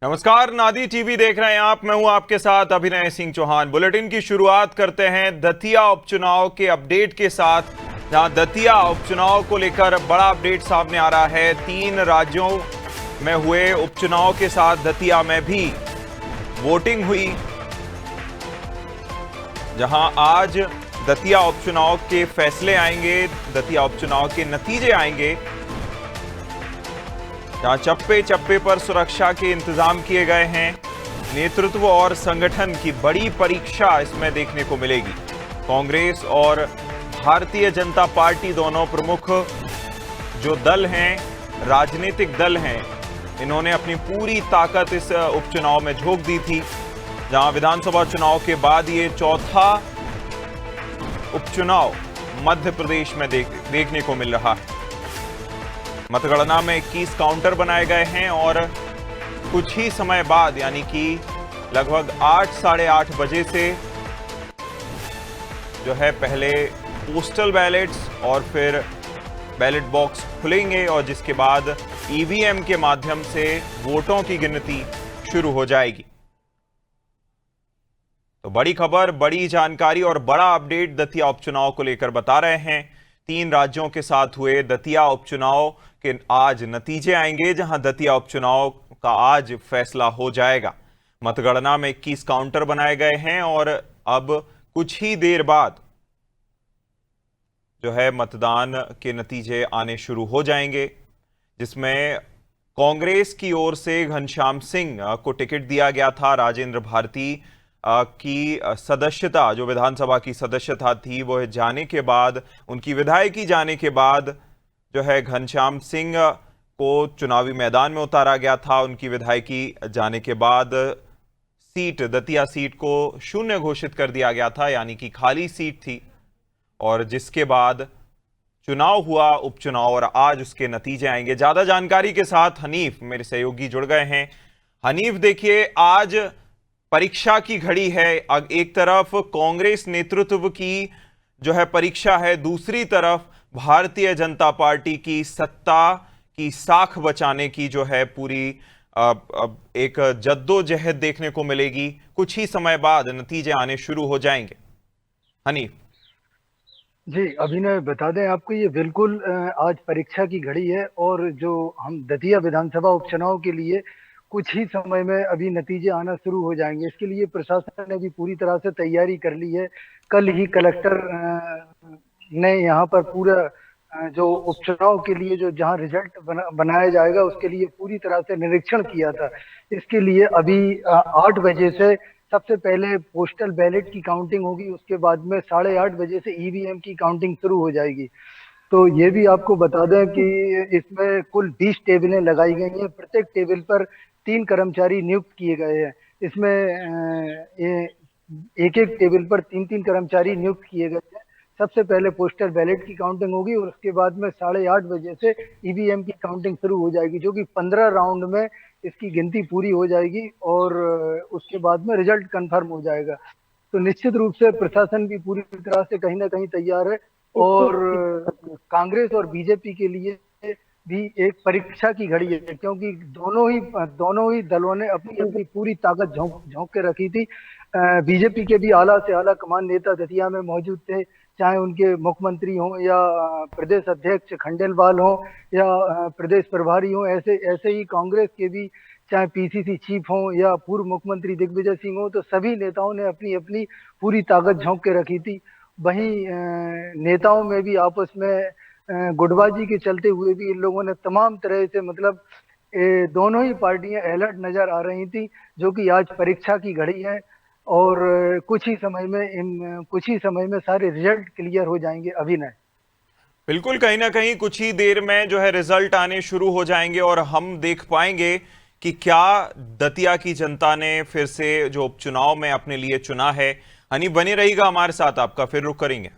नमस्कार, नादी टीवी देख रहे हैं आप। मैं हूं आपके साथ अभिनय सिंह चौहान। बुलेटिन की शुरुआत करते हैं दतिया उपचुनाव के अपडेट के साथ, जहां दतिया उपचुनाव को लेकर बड़ा अपडेट सामने आ रहा है। 3 राज्यों में हुए उपचुनाव के साथ दतिया में भी वोटिंग हुई, जहां आज दतिया उपचुनाव के फैसले आएंगे, दतिया उपचुनाव के नतीजे आएंगे, जहां चप्पे चप्पे पर सुरक्षा के इंतजाम किए गए हैं। नेतृत्व और संगठन की बड़ी परीक्षा इसमें देखने को मिलेगी। कांग्रेस और भारतीय जनता पार्टी दोनों प्रमुख जो दल हैं, राजनीतिक दल हैं, इन्होंने अपनी पूरी ताकत इस उपचुनाव में झोंक दी थी। जहां विधानसभा चुनाव के बाद ये चौथा उपचुनाव मध्य प्रदेश में देखने को मिल रहा है। मतगणना में 21 काउंटर बनाए गए हैं और कुछ ही समय बाद, यानी कि लगभग 8 साढ़े 8 बजे से जो है पहले पोस्टल बैलेट्स और फिर बैलेट बॉक्स खुलेंगे और जिसके बाद ईवीएम के माध्यम से वोटों की गिनती शुरू हो जाएगी। तो बड़ी खबर, बड़ी जानकारी और बड़ा अपडेट दतिया उपचुनाव को लेकर बता रहे हैं। 3 राज्यों के साथ हुए दतिया उपचुनाव के आज नतीजे आएंगे, जहां दतिया उपचुनाव का आज फैसला हो जाएगा। मतगणना में 21 काउंटर बनाए गए हैं और अब कुछ ही देर बाद जो है मतदान के नतीजे आने शुरू हो जाएंगे, जिसमें कांग्रेस की ओर से घनश्याम सिंह को टिकट दिया गया था। राजेंद्र भारती की सदस्यता, जो विधानसभा की सदस्यता थी, वो जाने के बाद, उनकी विधायकी जाने के बाद जो है घनश्याम सिंह को चुनावी मैदान में उतारा गया था। उनकी विधायकी जाने के बाद सीट, दतिया सीट को शून्य घोषित कर दिया गया था, यानी कि खाली सीट थी, और जिसके बाद चुनाव हुआ, उपचुनाव, और आज उसके नतीजे आएंगे। ज्यादा जानकारी के साथ हनीफ, मेरे सहयोगी, जुड़ गए हैं। हनीफ, देखिए, आज परीक्षा की घड़ी है। एक तरफ कांग्रेस नेतृत्व की जो है परीक्षा है, दूसरी तरफ भारतीय जनता पार्टी की सत्ता की साख बचाने की जो है पूरी एक जद्दोजहद देखने को मिलेगी। कुछ ही समय बाद नतीजे आने शुरू हो जाएंगे। हनीफ जी, अभिनय, बता दें आपको, ये बिल्कुल आज परीक्षा की घड़ी है और जो हम दतिया विधानसभा उपचुनाव के लिए कुछ ही समय में अभी नतीजे आना शुरू हो जाएंगे। इसके लिए प्रशासन ने भी पूरी तरह से तैयारी कर ली है। कल ही कलेक्टर ने यहाँ पर पूरा जो उपचुनाव के लिए जो जहाँ रिजल्ट बनाया जाएगा उसके लिए पूरी तरह से निरीक्षण किया था। इसके लिए अभी 8 बजे से सबसे पहले पोस्टल बैलेट की काउंटिंग होगी, उसके बाद में 8:30 बजे से ईवीएम की काउंटिंग शुरू हो जाएगी। तो ये भी आपको बता दें कि इसमें कुल 20 टेबलें लगाई गई हैं। प्रत्येक टेबल पर 3 कर्मचारी नियुक्त किए गए हैं। इसमें एक एक टेबल पर 3-3 कर्मचारी नियुक्त किए गए हैं। सबसे पहले पोस्टल बैलेट की काउंटिंग होगी और उसके बाद में 8:30 बजे से ईवीएम की काउंटिंग शुरू हो जाएगी, जो कि 15 राउंड में इसकी गिनती पूरी हो जाएगी और उसके बाद में रिजल्ट कंफर्म हो जाएगा। तो निश्चित रूप से प्रशासन भी पूरी तरह से कहीं ना कहीं तैयार है और कांग्रेस और बीजेपी के लिए भी एक परीक्षा की घड़ी है, क्योंकि दोनों ही दलों ने अपनी अपनी पूरी ताकत झोंक के रखी थी। बीजेपी के भी आला से आला कमान नेता दतिया में मौजूद थे, चाहे उनके मुख्यमंत्री हों या प्रदेश अध्यक्ष खंडेलवाल हों या प्रदेश प्रभारी हों। ऐसे ऐसे ही कांग्रेस के भी, चाहे पीसीसी चीफ हों या पूर्व मुख्यमंत्री दिग्विजय सिंह हो, तो सभी नेताओं ने अपनी अपनी पूरी ताकत झोंक के रखी थी। वहीं नेताओं में भी आपस में गुटबाजी के चलते हुए भी इन लोगों ने तमाम तरह से, मतलब दोनों ही पार्टियां अलर्ट नजर आ रही थी, जो कि आज परीक्षा की घड़ी है और कुछ ही समय में सारे रिजल्ट क्लियर हो जाएंगे। अभिनय, बिल्कुल, कहीं ना कहीं कुछ ही देर में जो है रिजल्ट आने शुरू हो जाएंगे और हम देख पाएंगे कि क्या दतिया की जनता ने फिर से जो उपचुनाव में अपने लिए चुना है। हनी, बने रहिएगा हमारे साथ, आपका फिर रुख करेंगे।